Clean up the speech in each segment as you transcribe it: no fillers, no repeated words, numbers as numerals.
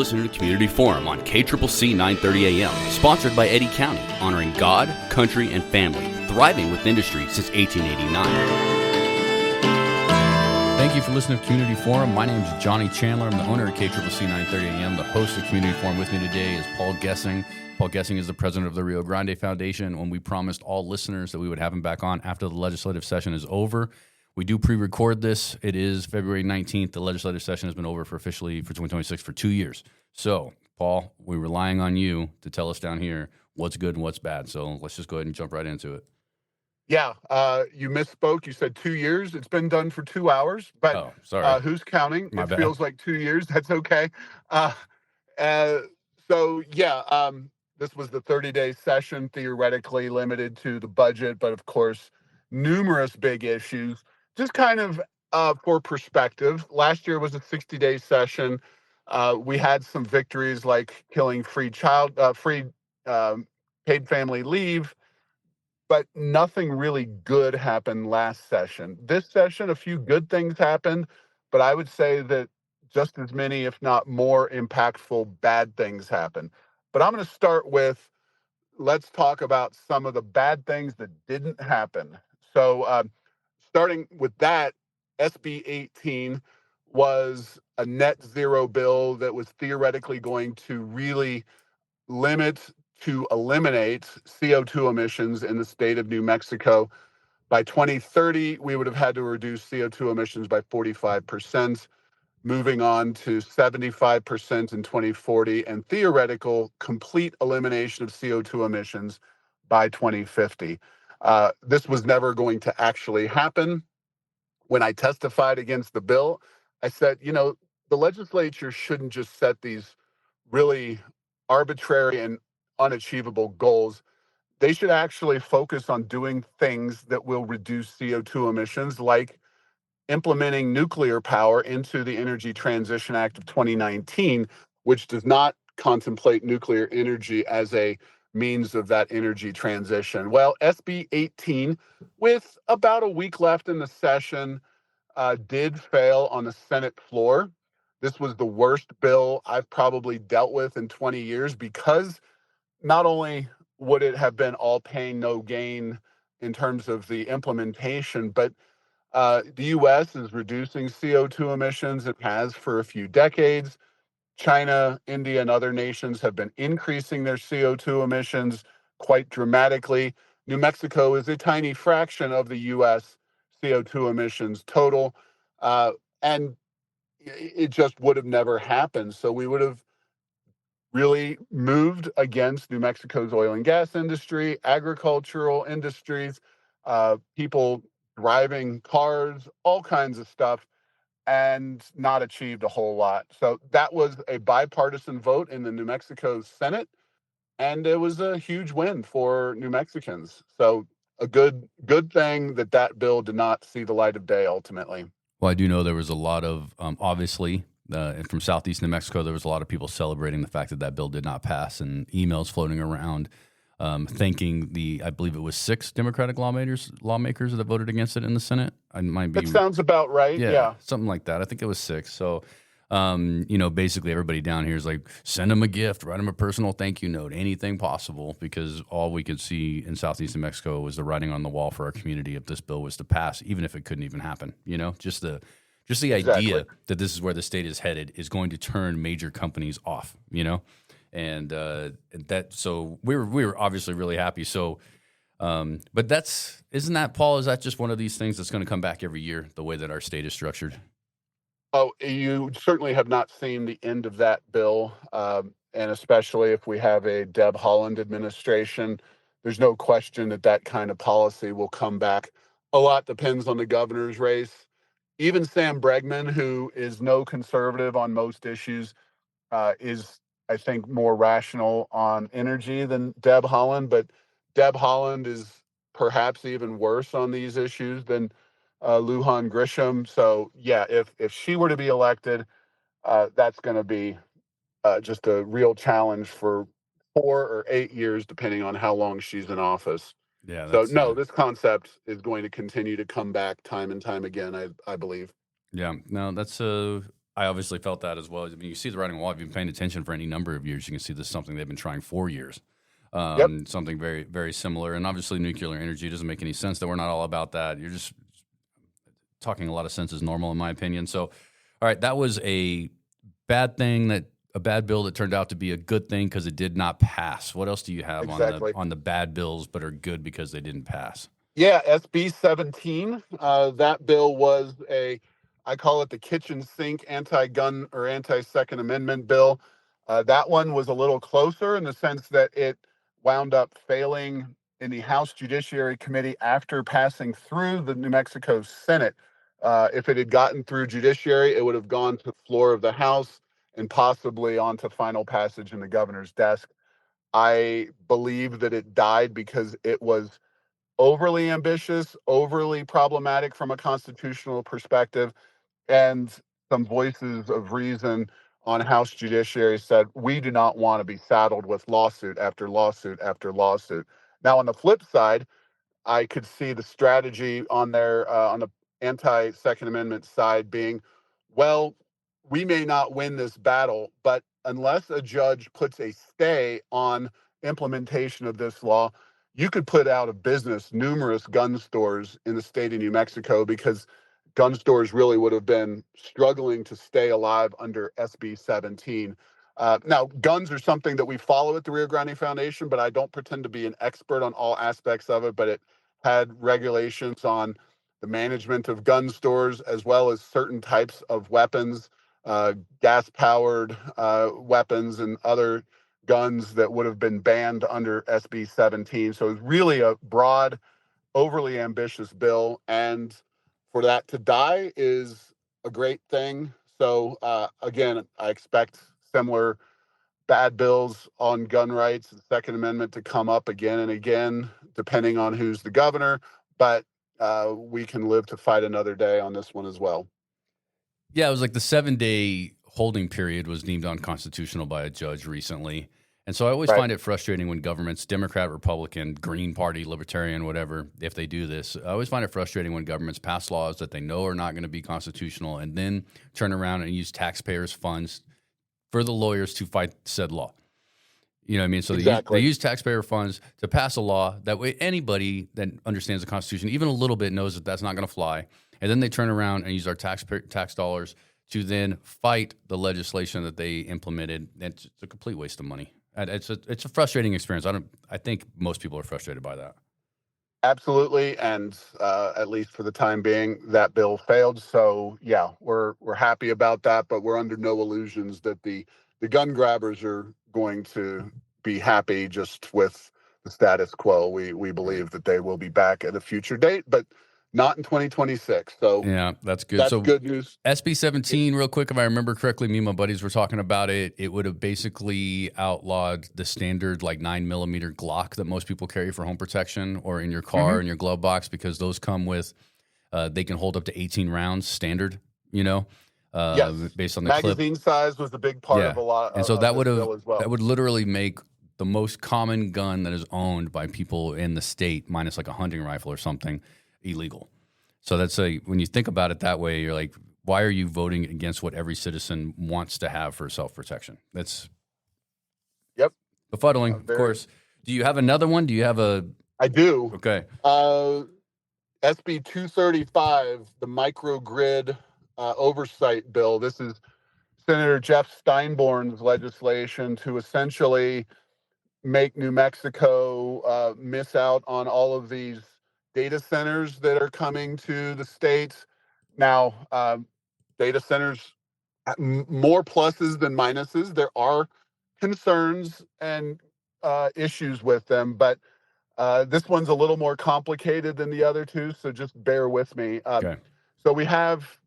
listening to Community Forum on KCCC 930 AM, sponsored by Eddy County, honoring God, country, and family, thriving with industry since 1889. Thank you for listening to Community Forum. My name is Johnny Chandler. I'm the owner of KCCC 930 AM. The host of Community Forum with me today is Paul Gessing. Paul Gessing is the president of the Rio Grande Foundation, and we promised all listeners that we would have him back on after the legislative session is over. We do pre-record this. It is February 19th. The legislative session has been over for 2026 for 2 years. So, Paul, we're relying on you to tell us down here what's good and what's bad. So let's just go ahead and jump right into it. Yeah, you misspoke. You said 2 years. It's been done for 2 hours, but sorry. Who's counting? My it bad. Feels like 2 years. That's okay. This was the 30-day session, theoretically limited to the budget, but of course, numerous big issues. Just kind of for perspective, last year was a 60-day session. We had some victories like killing free paid family leave, but nothing really good happened last session. This session, a few good things happened, but I would say that just as many, if not more, impactful bad things happened. But I'm going to start with, let's talk about some of the bad things that didn't happen. So starting with that, SB 18 was a net zero bill that was theoretically going to really eliminate CO2 emissions in the state of New Mexico. By 2030, we would have had to reduce CO2 emissions by 45%, moving on to 75% in 2040, and theoretical complete elimination of CO2 emissions by 2050. This was never going to actually happen. When I testified against the bill, I said, the legislature shouldn't just set these really arbitrary and unachievable goals. They should actually focus on doing things that will reduce CO2 emissions, like implementing nuclear power into the Energy Transition Act of 2019, which does not contemplate nuclear energy as a means of that energy transition. Well, SB 18, with about a week left in the session, did fail on the Senate floor. This was the worst bill I've probably dealt with in 20 years because not only would it have been all pain, no gain in terms of the implementation, but the U.S. is reducing CO2 emissions. It has for a few decades. China, India, and other nations have been increasing their CO2 emissions quite dramatically. New Mexico is a tiny fraction of the U.S. CO2 emissions total, and it just would have never happened. So we would have really moved against New Mexico's oil and gas industry, agricultural industries, people driving cars, all kinds of stuff, and not achieved a whole lot. So that was a bipartisan vote in the New Mexico Senate, and it was a huge win for New Mexicans. So a good thing that bill did not see the light of day ultimately. Well, I do know there was a lot of, obviously, from southeast New Mexico, there was a lot of people celebrating the fact that bill did not pass, and emails floating around thanking I believe it was 6 Democratic lawmakers that voted against it in the Senate. That sounds about right. Yeah, something like that. I think it was 6. So, basically everybody down here is like, send them a gift, write them a personal thank you note, anything possible, because all we could see in southeast New Mexico was the writing on the wall for our community if this bill was to pass, even if it couldn't even happen. Just the idea that this is where the state is headed is going to turn major companies off. And so we were obviously really happy. So, but isn't that, Paul? Is that just one of these things that's going to come back every year, the way that our state is structured? Oh, you certainly have not seen the end of that bill, and especially if we have a Deb Haaland administration, there's no question that kind of policy will come back. A lot depends on the governor's race. Even Sam Bregman, who is no conservative on most issues, is, I think, more rational on energy than Deb Haaland, but Deb Haaland is perhaps even worse on these issues than Lujan Grisham. So, yeah, if she were to be elected, that's going to be just a real challenge for 4 or 8 years, depending on how long she's in office. Yeah. So, no, this concept is going to continue to come back time and time again, I believe. Yeah. No, that's I obviously felt that as well. I mean, you see the writing on the wall. If you've been paying attention for any number of years, you can see this is something they've been trying for years. Yep. Something very, very similar. And obviously, nuclear energy doesn't make any sense that we're not all about that. You're just talking a lot of sense is normal, in my opinion. So, all right, that was a bad bill that turned out to be a good thing because it did not pass. What else do you have Exactly. on the bad bills but are good because they didn't pass? Yeah, SB 17. That bill was I call it the kitchen sink anti-gun or anti-Second Amendment bill. That one was a little closer in the sense that it wound up failing in the House Judiciary Committee after passing through the New Mexico Senate. If it had gotten through Judiciary, it would have gone to the floor of the House and possibly onto final passage in the governor's desk. I believe that it died because it was overly ambitious, overly problematic from a constitutional perspective, and some voices of reason on House Judiciary said, we do not want to be saddled with lawsuit after lawsuit after lawsuit. Now, on the flip side, I could see the strategy on their on the anti-Second Amendment side being, well, we may not win this battle, but unless a judge puts a stay on implementation of this law, you could put out of business numerous gun stores in the state of New Mexico because gun stores really would have been struggling to stay alive under SB 17. Now, guns are something that we follow at the Rio Grande Foundation, but I don't pretend to be an expert on all aspects of it. But it had regulations on the management of gun stores as well as certain types of weapons, gas-powered weapons and other guns that would have been banned under SB 17. So it's really a broad, overly ambitious bill. And for that to die is a great thing. So again, I expect similar bad bills on gun rights and Second Amendment to come up again and again, depending on who's the governor. But we can live to fight another day on this one as well. Yeah, it was like the 7-day holding period was deemed unconstitutional by a judge recently. And so I always find it frustrating when governments, Democrat, Republican, Green Party, Libertarian, whatever, if they do this, I always find it frustrating when governments pass laws that they know are not going to be constitutional and then turn around and use taxpayers' funds for the lawyers to fight said law. You know what I mean? So they use taxpayer funds to pass a law. That way anybody that understands the Constitution, even a little bit, knows that that's not going to fly. And then they turn around and use our tax dollars to then fight the legislation that they implemented. It's a complete waste of money. It's a frustrating experience. I think most people are frustrated by that. Absolutely, and at least for the time being, that bill failed. So yeah, we're happy about that, but we're under no illusions that the gun grabbers are going to be happy just with the status quo. We believe that they will be back at a future date, but not in 2026. So yeah, that's good. That's good news. SB 17, real quick, if I remember correctly, me and my buddies were talking about it. It would have basically outlawed the standard like 9mm Glock that most people carry for home protection or in your car, in your glove box, because those come with, they can hold up to 18 rounds standard, based on the magazine size was a big part of a lot. And so that would literally make the most common gun that is owned by people in the state, minus like a hunting rifle or something, illegal. So that's when you think about it that way, you're like, why are you voting against what every citizen wants to have for self-protection? That's befuddling, of course. Do you have another one? Do you have a? I do. Okay. SB 235, the microgrid oversight bill. This is Senator Jeff Steinborn's legislation to essentially make New Mexico miss out on all of these data centers that are coming to the state. Now, data centers, more pluses than minuses. There are concerns and issues with them, but this one's a little more complicated than the other two, so just bear with me. Okay. So we have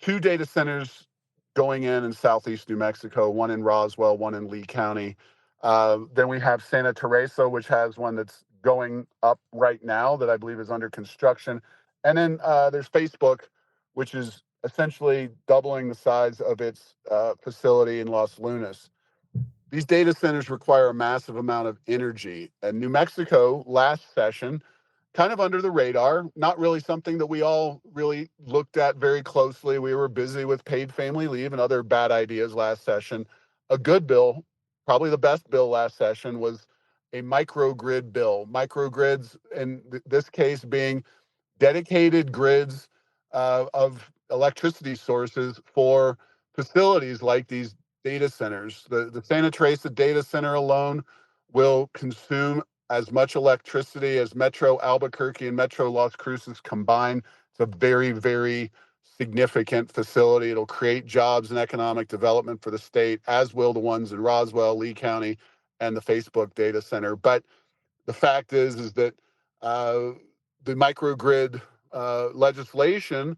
2 data centers going in southeast New Mexico, one in Roswell, one in Lee County. Then we have Santa Teresa, which has one that's going up right now that I believe is under construction. And then there's Facebook, which is essentially doubling the size of its facility in Los Lunas. These data centers require a massive amount of energy. And New Mexico, last session, kind of under the radar, not really something that we all really looked at very closely. We were busy with paid family leave and other bad ideas last session. A good bill, probably the best bill last session, was a microgrid bill. Microgrids, in this case, being dedicated grids of electricity sources for facilities like these data centers. The Santa Teresa data center alone will consume as much electricity as Metro Albuquerque and Metro Las Cruces combined. It's a very, very significant facility. It'll create jobs and economic development for the state, as will the ones in Roswell, Lee County, and the Facebook data center. But the fact is that uh, the microgrid legislation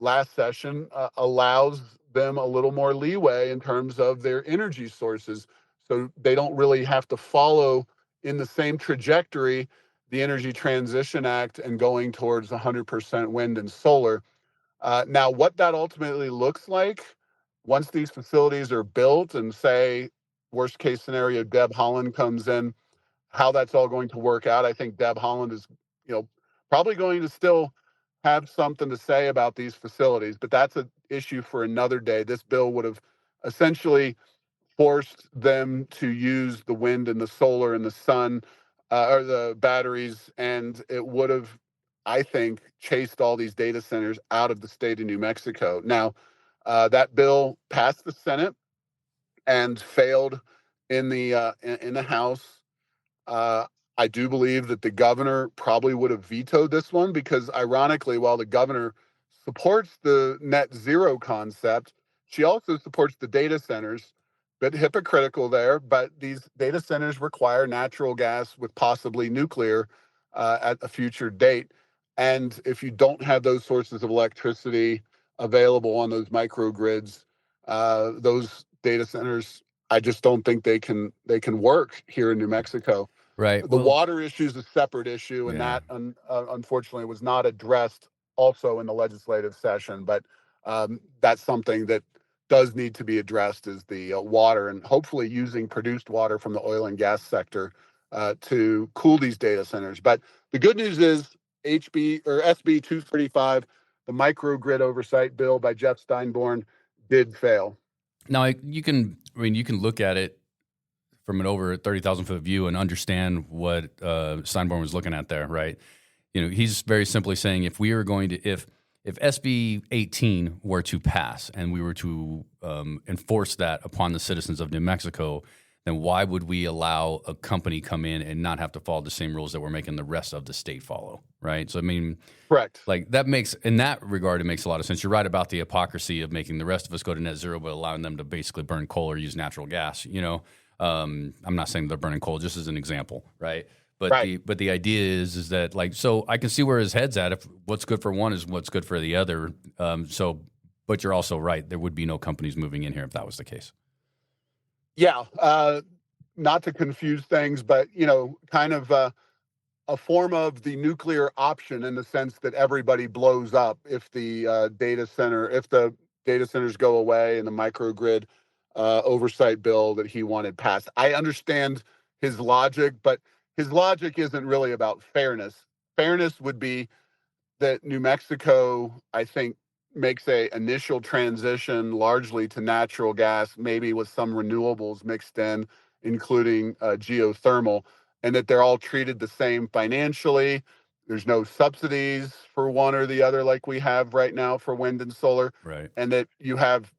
last session allows them a little more leeway in terms of their energy sources, so they don't really have to follow in the same trajectory the Energy Transition Act and going towards 100% wind and solar. Now, what that ultimately looks like once these facilities are built, and say worst case scenario, Deb Holland comes in, how that's all going to work out. I think Deb Holland is, probably going to still have something to say about these facilities, but that's an issue for another day. This bill would have essentially forced them to use the wind and the solar and the sun, or the batteries, and it would have, I think, chased all these data centers out of the state of New Mexico. Now, that bill passed the Senate and failed in the House. uh, I do believe that the governor probably would have vetoed this one because, ironically, while the governor supports the net zero concept, she also supports the data centers. Bit hypocritical there, but these data centers require natural gas with possibly nuclear at a future date. And if you don't have those sources of electricity available on those microgrids, those data centers, I just don't think they can work here in New Mexico. Right. The Well, water issue is a separate issue, and yeah. that unfortunately was not addressed also in the legislative session. But that's something that does need to be addressed, is the water, and hopefully using produced water from the oil and gas sector to cool these data centers. But the good news is HB or SB 235, the microgrid oversight bill by Jeff Steinborn, did fail. Now you can look at it from an over 30,000 foot view and understand what Steinborn was looking at there, right? He's very simply saying if we are going to, if SB 18 were to pass and we were to enforce that upon the citizens of New Mexico, then why would we allow a company come in and not have to follow the same rules that we're making the rest of the state follow, right? So, I mean, Correct. like that makes, in that regard, it makes a lot of sense. You're right about the hypocrisy of making the rest of us go to net zero, but allowing them to basically burn coal or use natural gas. I'm not saying they're burning coal, just as an example, right? But Right. the idea is that, like, so I can see where his head's at. If what's good for one is what's good for the other. But you're also right. There would be no companies moving in here if that was the case. Yeah. Not to confuse things, but kind of a form of the nuclear option, in the sense that everybody blows up if the data centers go away and the microgrid oversight bill that he wanted passed. I understand his logic, but his logic isn't really about fairness. Fairness would be that New Mexico, I think, makes a initial transition largely to natural gas, maybe with some renewables mixed in, including geothermal, and that they're all treated the same financially. There's no subsidies for one or the other like we have right now for wind and solar, Right. and that you have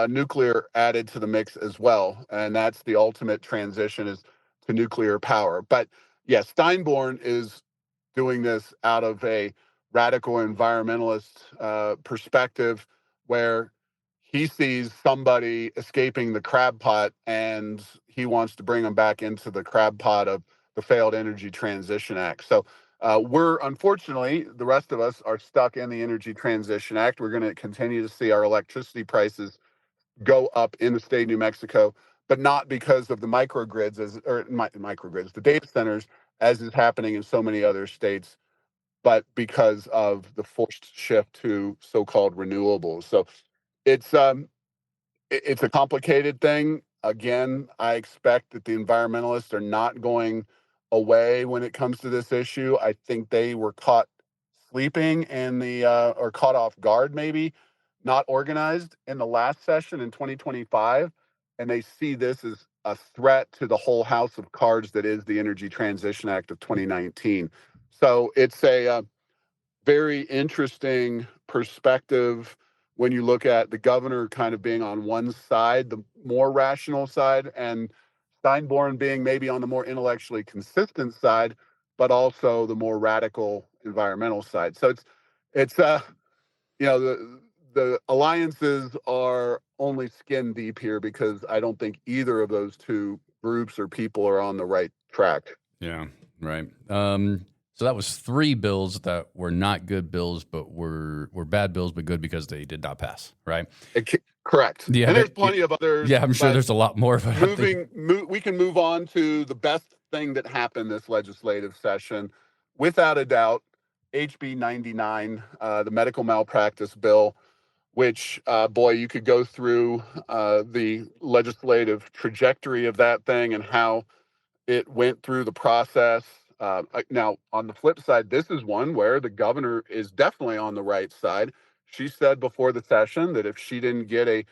nuclear added to the mix as well. And that's the ultimate transition, is to nuclear power. But yes, Steinborn is doing this out of a radical environmentalist perspective, where he sees somebody escaping the crab pot and he wants to bring them back into the crab pot of the failed Energy Transition Act. So we're, unfortunately, the rest of us are stuck in the Energy Transition Act. We're going to continue to see our electricity prices go up in the state of New Mexico, but not because of the microgrids, microgrids, the data centers, as is happening in so many other states, but because of the forced shift to so-called renewables. So it's it's a complicated thing. Again, I expect that the environmentalists are not going away when it comes to this issue. I think they were caught sleeping in the or caught off guard, maybe not organized in the last session in 2025, and they see this as a threat to the whole house of cards that is the Energy Transition Act of 2019. So it's a very interesting perspective when you look at the governor kind of being on one side, the more rational side, and Steinborn being maybe on the more intellectually consistent side, but also the more radical environmental side. So it's the alliances are only skin deep here because I don't think either of those two groups or people are on the right track. Yeah, right. So that was 3 bills that were not good bills, but were bad bills, but good because they did not pass, right? Correct. Yeah, and there's plenty of others. Yeah, I'm sure there's a lot more. But we can move on to the best thing that happened this legislative session. Without a doubt, HB 99, the medical malpractice bill, which, boy, you could go through the legislative trajectory of that thing and how it went through the process. Now, on the flip side, this is one where the governor is definitely on the right side. She said before the session that if she didn't get a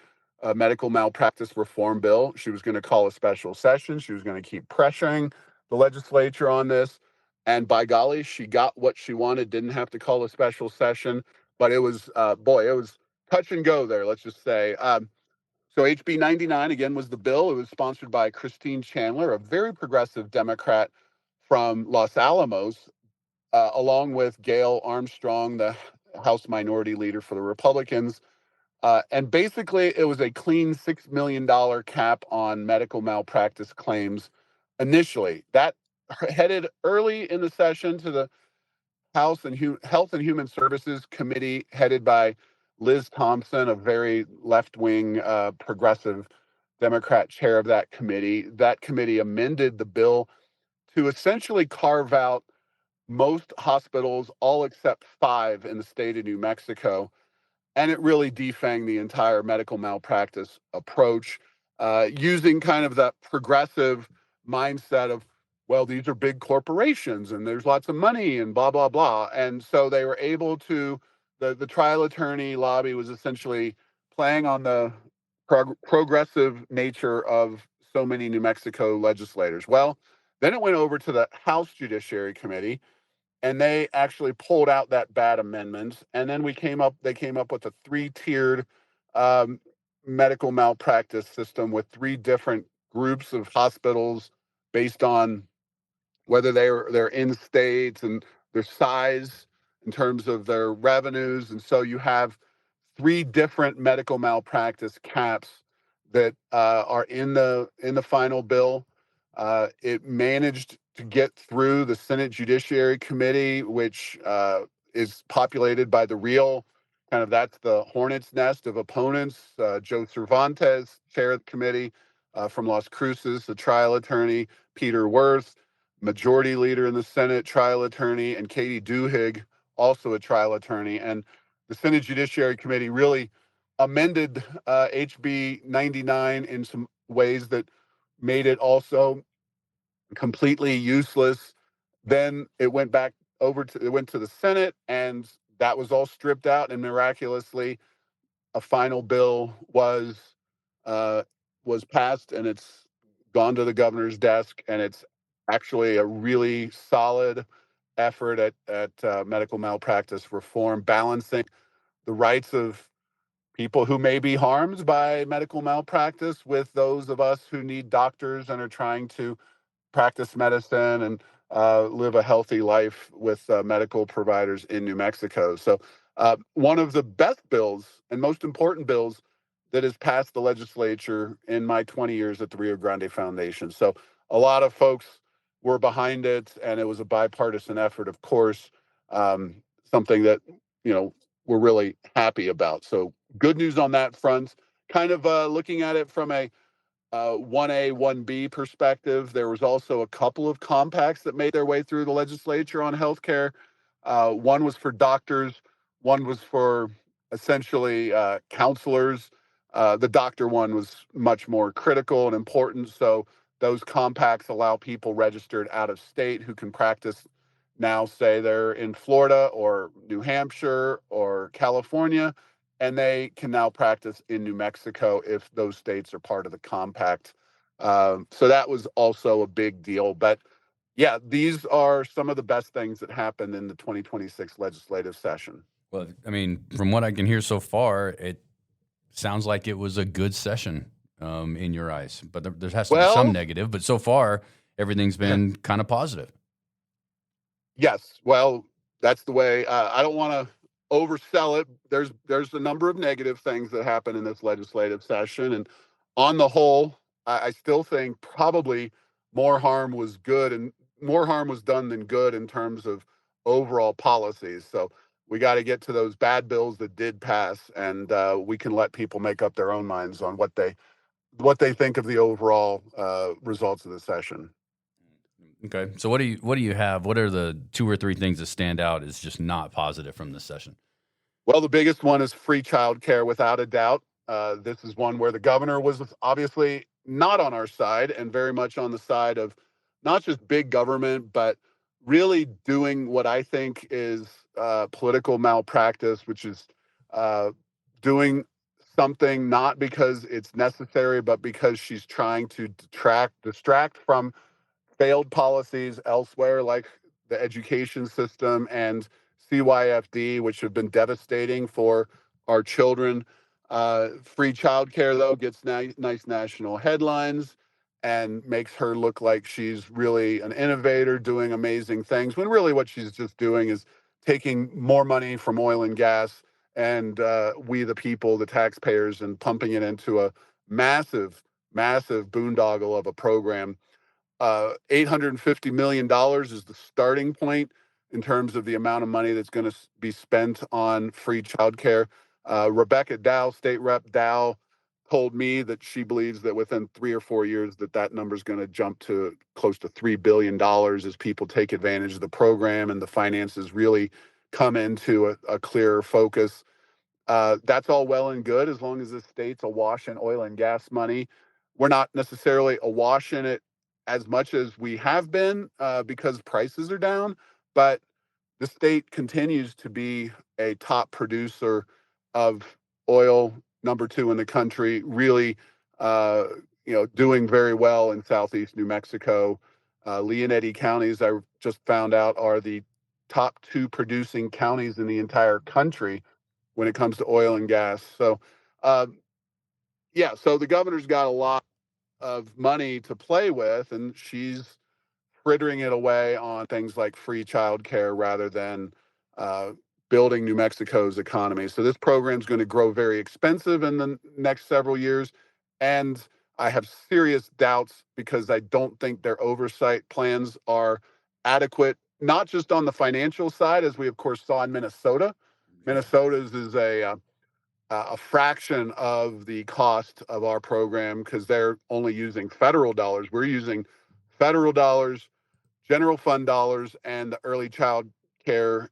medical malpractice reform bill, she was going to call a special session. She was going to keep pressuring the legislature on this. And by golly, she got what she wanted, didn't have to call a special session. But it was, it was touch and go there, let's just say. So HB 99, again, was the bill. It was sponsored by Christine Chandler, a very progressive Democrat from Los Alamos, along with Gail Armstrong, the House Minority Leader for the Republicans. And basically, it was a clean $6 million cap on medical malpractice claims initially. That headed early in the session to the Health and Human Services Committee, headed by Liz Thompson, a very left-wing, progressive Democrat chair of that committee. That committee amended the bill to essentially carve out most hospitals, all except 5 in the state of New Mexico, and it really defanged the entire medical malpractice approach, using kind of that progressive mindset of, well, these are big corporations and there's lots of money and blah, blah, blah. And so they were able to, the trial attorney lobby was essentially playing on the progressive nature of so many New Mexico legislators. Well, then it went over to the House Judiciary Committee, and they actually pulled out that bad amendment. And then they came up with a 3-tiered medical malpractice system with 3 different groups of hospitals based on whether they're in states and their size in terms of their revenues. And so you have 3 different medical malpractice caps that are in the final bill. It managed to get through the Senate Judiciary Committee, which is populated by the real that's the hornet's nest of opponents. Joe Cervantes, chair of the committee, from Las Cruces, the trial attorney, Peter Wirth, majority leader in the Senate, trial attorney, and Katie Duhigg, also a trial attorney. And the Senate Judiciary Committee really amended HB 99 in some ways that made it also completely useless. Then it went to the Senate, and that was all stripped out, and miraculously a final bill was passed, and it's gone to the governor's desk, and it's actually a really solid effort at medical malpractice reform, balancing the rights of people who may be harmed by medical malpractice with those of us who need doctors and are trying to practice medicine and live a healthy life with medical providers in New Mexico. So one of the best bills and most important bills that has passed the legislature in my 20 years at the Rio Grande Foundation. So a lot of folks were behind it, and it was a bipartisan effort, of course, something that, we're really happy about. So good news on that front. Kind of looking at it from a 1A, 1B perspective. There was also a couple of compacts that made their way through the legislature on healthcare. One was for doctors. One was for essentially counselors. The doctor one was much more critical and important. So Those compacts allow people registered out of state who can practice now, say they're in Florida or New Hampshire or California, and they can now practice in New Mexico if those states are part of the compact. So that was also a big deal. But yeah, these are some of the best things that happened in the 2026 legislative session. Well, I mean, from what I can hear so far, it sounds like it was a good session in your eyes. But there has to be some Well, negative. But so far, everything's been kind of positive. yes. Well, that's the way. I don't want to oversell it. There's a number of negative things that happen in this legislative session, and on the whole, I still think probably more harm was good and more harm was done than good in terms of overall policies. So we got to get to those bad bills that did pass, and we can let people make up their own minds on what they think of the overall results of the session. Okay. So what do you have? What are the 2 or 3 things that stand out as just not positive from this session? Well, the biggest one is free childcare, without a doubt. This is one where the governor was obviously not on our side and very much on the side of not just big government, but really doing what I think is political malpractice, which is uh, doing something not because it's necessary, but because she's trying to distract from failed policies elsewhere, like the education system and CYFD, which have been devastating for our children. Free childcare, though, gets nice national headlines and makes her look like she's really an innovator doing amazing things, when really what she's just doing is taking more money from oil and gas and we, the people, the taxpayers, and pumping it into a massive, massive boondoggle of a program. $850 million is the starting point in terms of the amount of money that's going to be spent on free childcare. Rebecca Dow, State Rep Dow, told me that she believes that within 3 or 4 years that number is going to jump to close to $3 billion as people take advantage of the program and the finances really come into a clearer focus. That's all well and good as long as the state's awash in oil and gas money. We're not necessarily awash in it as much as we have been because prices are down, but the state continues to be a top producer of oil, number 2 in the country, really, doing very well in southeast New Mexico. Lee and Eddy counties, I just found out, are the top 2 producing counties in the entire country when it comes to oil and gas. So, so the governor's got a lot of money to play with, and she's frittering it away on things like free childcare rather than uh, building New Mexico's economy. So this program's going to grow very expensive in the next several years, and I have serious doubts because I don't think their oversight plans are adequate, not just on the financial side, as we of course saw in Minnesota. Minnesota's is a fraction of the cost of our program because they're only using federal dollars. We're using federal dollars, general fund dollars, and the early child care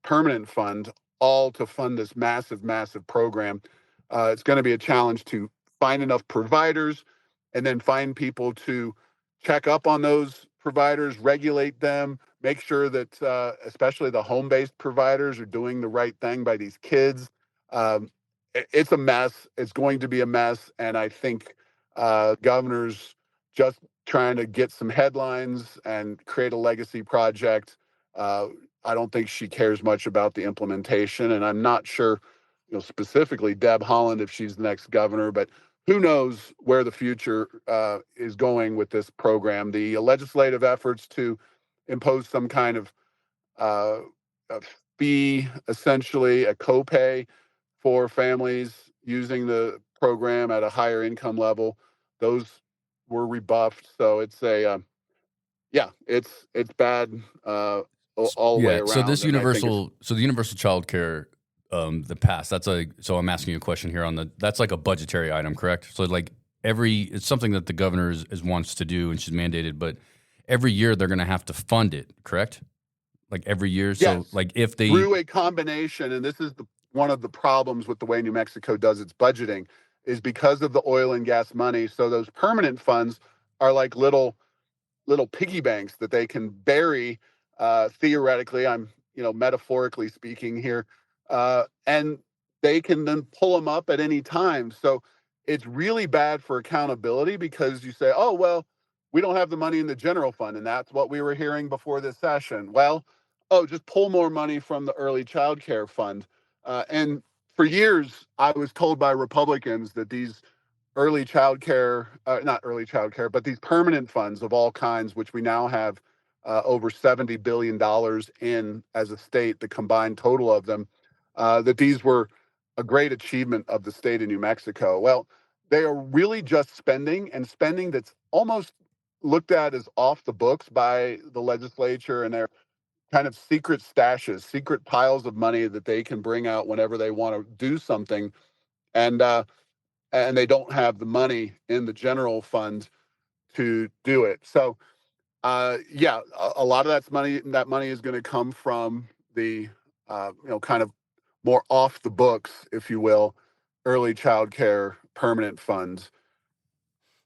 permanent fund, all to fund this massive, massive program. It's going to be a challenge to find enough providers and then find people to check up on those providers, regulate them, make sure that especially the home-based providers are doing the right thing by these kids. Um, it's a mess. It's going to be a mess. And I think governors just trying to get some headlines and create a legacy project. I don't think she cares much about the implementation. And I'm not sure, specifically Deb Haaland, if she's the next governor, but who knows where the future is going with this program. The legislative efforts to impose some kind of uh, a fee, essentially a copay for families using the program at a higher income level, those were rebuffed. So it's it's bad all the way Yeah. So around, and I think it's the universal child care, the pass, so I'm asking you a question here that's like a budgetary item, correct? So like it's something that the governor is wants to do and she's mandated, but every year they're going to have to fund it, correct? Like every year. So yes, like if they, through a combination, and this is one of the problems with the way New Mexico does its budgeting, is because of the oil and gas money. So those permanent funds are like little piggy banks that they can bury, theoretically. I'm, metaphorically speaking here, and they can then pull them up at any time. So it's really bad for accountability because you say, oh, well, we don't have the money in the general fund. And that's what we were hearing before this session. Well, oh, just pull more money from the early child care fund. And for years, I was told by Republicans that these early child care, not early child care, but these permanent funds of all kinds, which we now have over $70 billion in as a state, the combined total of them, that these were a great achievement of the state of New Mexico. Well, they are really just spending, and spending that's almost looked at as off the books by the legislature, and they're kind of secret stashes, secret piles of money that they can bring out whenever they want to do something. And they don't have the money in the general fund to do it. So, yeah, a lot of that money is going to come from the, kind of more off the books, if you will, early child care permanent funds.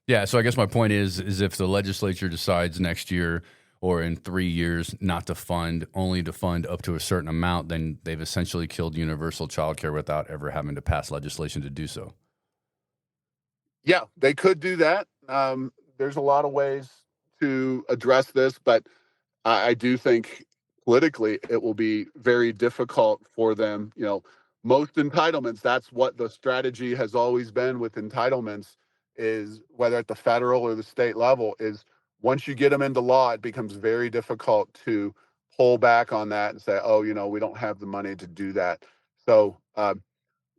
Yeah, so I guess my point is if the legislature decides next year or in 3 years not to fund, only to fund up to a certain amount, then they've essentially killed universal child care without ever having to pass legislation to do so. Yeah, they could do that. There's a lot of ways to address this, but I do think politically it will be very difficult for them. Most entitlements, that's what the strategy has always been with entitlements, is whether at the federal or the state level, is once you get them into law, it becomes very difficult to pull back on that and say, oh, we don't have the money to do that. So,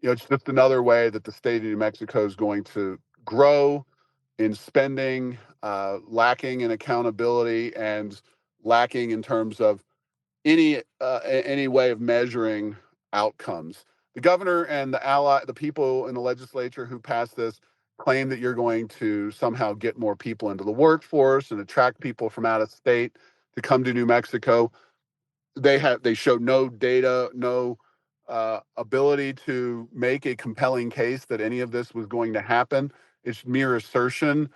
it's just another way that the state of New Mexico is going to grow in spending, lacking in accountability, and lacking in terms of any way of measuring outcomes. The governor and the people in the legislature who passed this claim that you're going to somehow get more people into the workforce and attract people from out of state to come to New Mexico. They showed no data, no ability to make a compelling case that any of this was going to happen. It's mere assertion.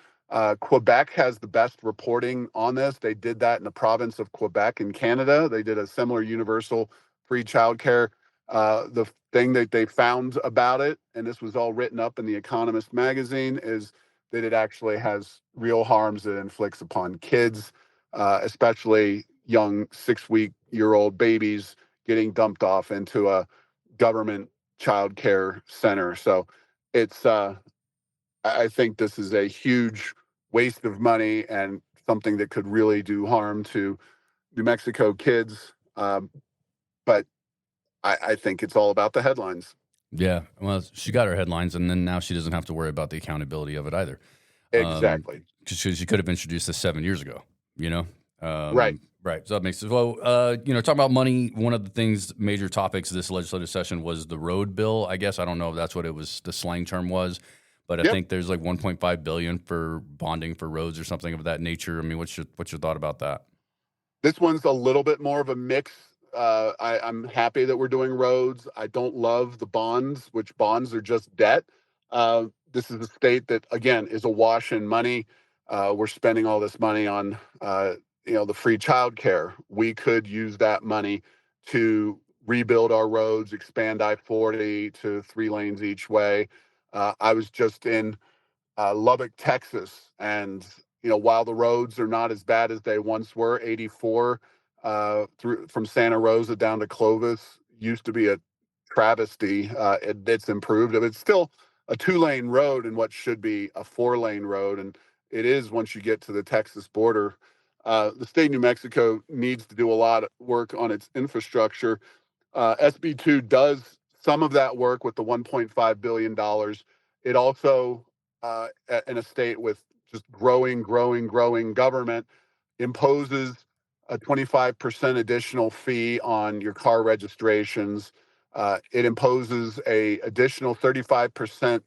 Quebec has the best reporting on this. They did that in the province of Quebec in Canada. They did a similar universal free childcare. The thing that they found about it, and this was all written up in the Economist magazine, is that it actually has real harms that it inflicts upon kids, especially young 6-week-old babies getting dumped off into a government child care center. So it's I think this is a huge waste of money and something that could really do harm to New Mexico kids. But I think it's all about the headlines. Yeah, well, she got her headlines, and then now she doesn't have to worry about the accountability of it either. Exactly. Because she could have introduced this 7 years ago, you know? Right. Right. So that makes sense. Well, talking about money, one of the things, major topics of this legislative session was the road bill. I guess I don't know if that's what it was, the slang term was, but I Yep. think there's like 1.5 billion for bonding for roads or something of that nature. I mean, what's your thought about that? This one's a little bit more of a mix. I'm happy that we're doing roads. I don't love the bonds, which bonds are just debt. This is a state that, again, is awash in money. We're spending all this money on, the free childcare. We could use that money to rebuild our roads, expand I-40 to 3 lanes each way. I was just in Lubbock, Texas, and while the roads are not as bad as they once were, 84 through from Santa Rosa down to Clovis used to be a travesty. It's improved. It's still a 2-lane road in what should be a 4-lane road, and it is once you get to the Texas border. The state of New Mexico needs to do a lot of work on its infrastructure. SB2 does some of that work with the $1.5 billion. It also, in a state with just growing government, imposes a 25% additional fee on your car registrations. It imposes a additional 35%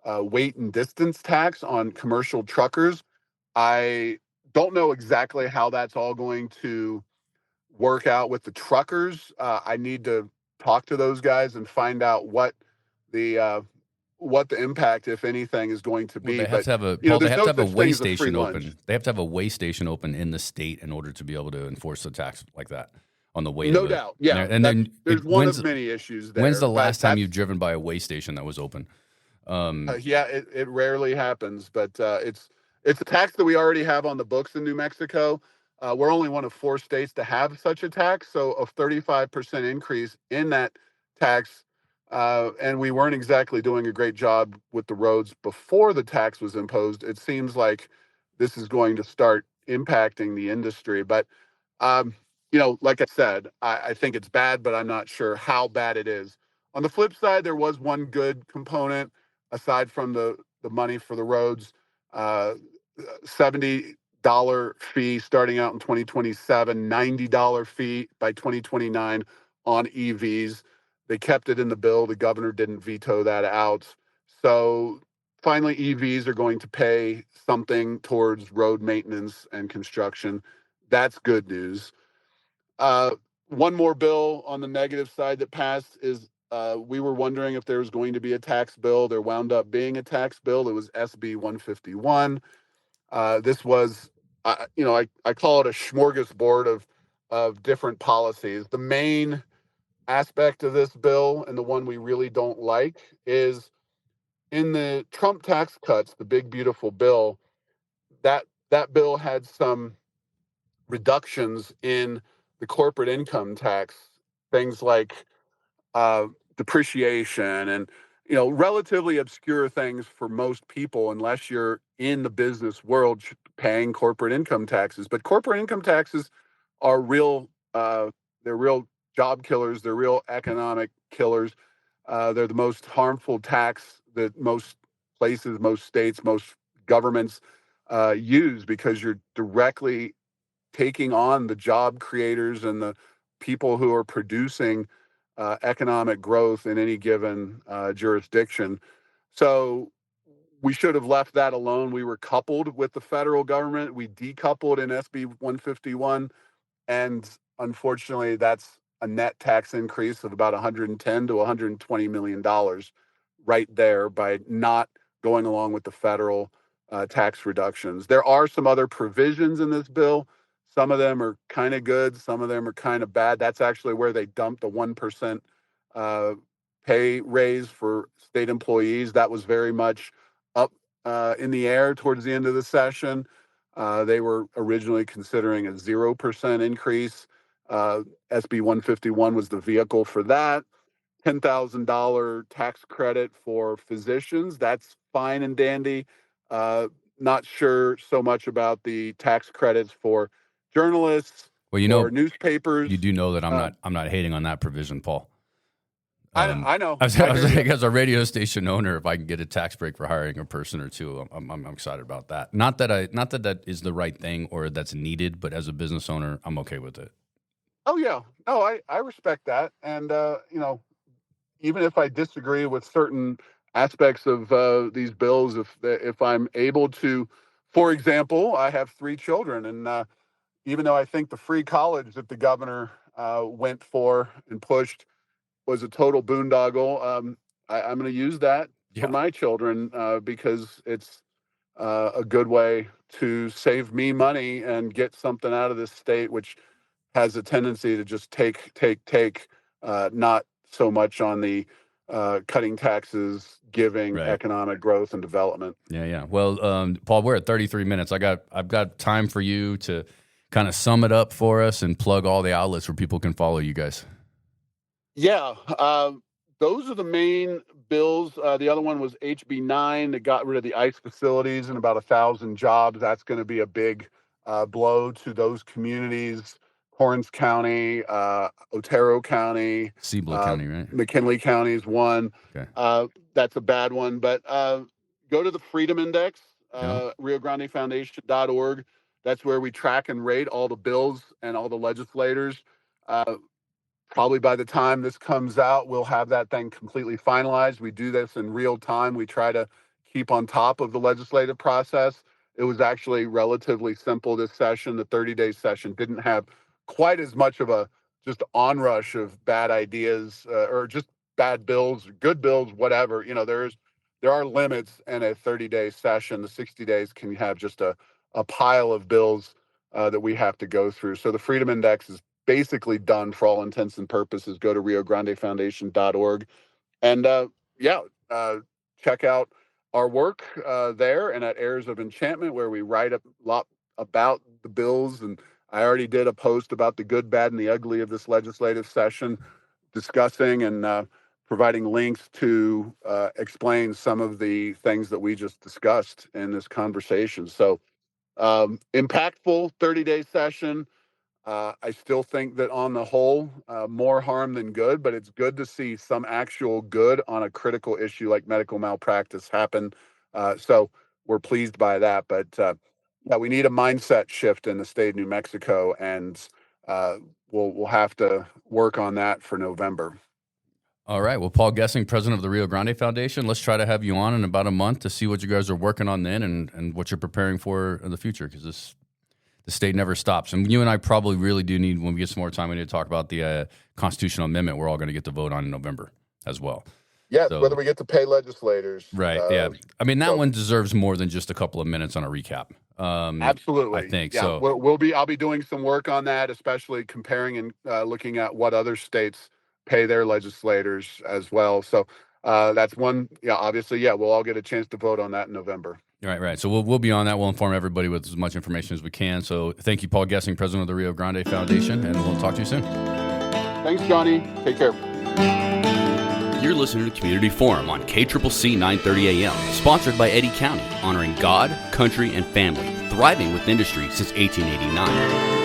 weight and distance tax on commercial truckers. I don't know exactly how that's all going to work out with the truckers. I need to talk to those guys and find out what the what the impact, if anything, is going to Well, be. they have But to have a Paul. They there's have to no have a such way thing as a free station lunch. open. They have to have a way station open in the state in order to be able to enforce the tax like that on the way to No the. doubt, yeah. And then There's one of many issues when's there, the but last time that's you've driven by a way station that was open? yeah, it rarely happens, but it's a tax that we already have on the books in New Mexico. We're only one of 4 states to have such a tax, so a 35% increase in that tax, and we weren't exactly doing a great job with the roads before the tax was imposed. It seems like this is going to start impacting the industry, but um, like I said, I think it's bad, but I'm not sure how bad it is. On the flip side, there was one good component aside from the money for the roads. Uh, $70 fee starting out in 2027, $90 fee by 2029 on EVs. They kept it in the bill. The governor didn't veto that out. So finally, EVs are going to pay something towards road maintenance and construction. That's good news. Uh, One more bill on the negative side that passed is we were wondering if there was going to be a tax bill. There wound up being a tax bill. It was SB 151. This was, I call it a smorgasbord of different policies. The main aspect of this bill, and the one we really don't like, is in the Trump tax cuts, the big beautiful bill. That bill had some reductions in the corporate income tax, things like uh, depreciation and relatively obscure things for most people unless you're in the business world paying corporate income taxes. But corporate income taxes are real. They're real job killers. They're real economic killers. They're the most harmful tax that most places, most states, most governments use because you're directly taking on the job creators and the people who are producing economic growth in any given jurisdiction. So we should have left that alone. We were coupled with the federal government. We decoupled in SB 151. And unfortunately, that's a net tax increase of about 110 to $120 million right there by not going along with the federal tax reductions. There are some other provisions in this bill. Some of them are kind of good, some of them are kind of bad. That's actually where they dumped the 1% uh, pay raise for state employees. That was very much up in the air towards the end of the session. They were originally considering a 0% increase. SB 151 was the vehicle for that. $10,000 tax credit for physicians. That's fine and dandy. Uh, Not sure so much about the tax credits for journalists well, or newspapers. you do know that Uh, I'm not hating on that provision, Paul. I know. I I was hear you. like, as a radio station owner, if I can get a tax break for hiring a person or two, I'm excited about that. Not that that is the right thing or that's needed, but as a business owner, I'm okay with it. Oh yeah. No, I respect that. And even if I disagree with certain aspects of these bills, if I'm able to, for example, I have 3 children, and even though I think the free college that the governor went for and pushed was a total boondoggle, I'm going to use that for Yeah. my children because it's a good way to save me money and get something out of this state, which has a tendency to just take, not so much on the cutting taxes, giving Right. economic growth and development. Yeah. Well, Paul, we're at 33 minutes. I've got time for you to kind of sum it up for us and plug all the outlets where people can follow you guys. Yeah, those are the main bills. The other one was HB 9 that got rid of the ICE facilities and about 1,000 jobs. That's going to be a big blow to those communities. Torrance County, Otero County, Cibola County, right? McKinley County is one. Okay. That's a bad one. But go to the Freedom Index, Yeah. Rio Grande Foundation.org. That's where we track and rate all the bills and all the legislators. Uh, Probably by the time this comes out, we'll have that thing completely finalized. We do this in real time. We try to keep on top of the legislative process. It was actually relatively simple this session. The 30-day session didn't have quite as much of a just onrush of bad ideas or just bad bills, good bills, whatever. There's there are limits in a 30-day session. The 60 days can have just a pile of bills that we have to go through. So the Freedom Index is basically done for all intents and purposes. Go to riograndefoundation.org and check out our work there and at Heirs of Enchantment, where we write a lot about the bills. And I already did a post about the good, bad, and the ugly of this legislative session, discussing and providing links to explain some of the things that we just discussed in this conversation. So impactful 30-day session. I still think that on the whole, more harm than good, but it's good to see some actual good on a critical issue like medical malpractice happen. So we're pleased by that. But we need a mindset shift in the state of New Mexico, and we'll have to work on that for November. All right. Well, Paul Gessing, president of the Rio Grande Foundation, let's try to have you on in about a month to see what you guys are working on then and what you're preparing for in the future, because the state never stops. And you and I probably really do need, when we get some more time, we need to talk about the constitutional amendment we're all going to get to vote on in November as well. Yes, so, whether we get to pay legislators. Right, yeah. I mean, that one deserves more than just a couple of minutes on a recap. Absolutely. I think. Yeah, so. I'll be doing some work on that, especially comparing and looking at what other states pay their legislators as well. So that's one, obviously, we'll all get a chance to vote on that in November. Right. So we'll be on that. We'll inform everybody with as much information as we can. So thank you, Paul Gessing, president of the Rio Grande Foundation, and we'll talk to you soon. Thanks, Johnny. Take care. You're listening to Community Forum on KCCC 930 AM, sponsored by Eddy County, honoring God, country, and family, thriving with industry since 1889.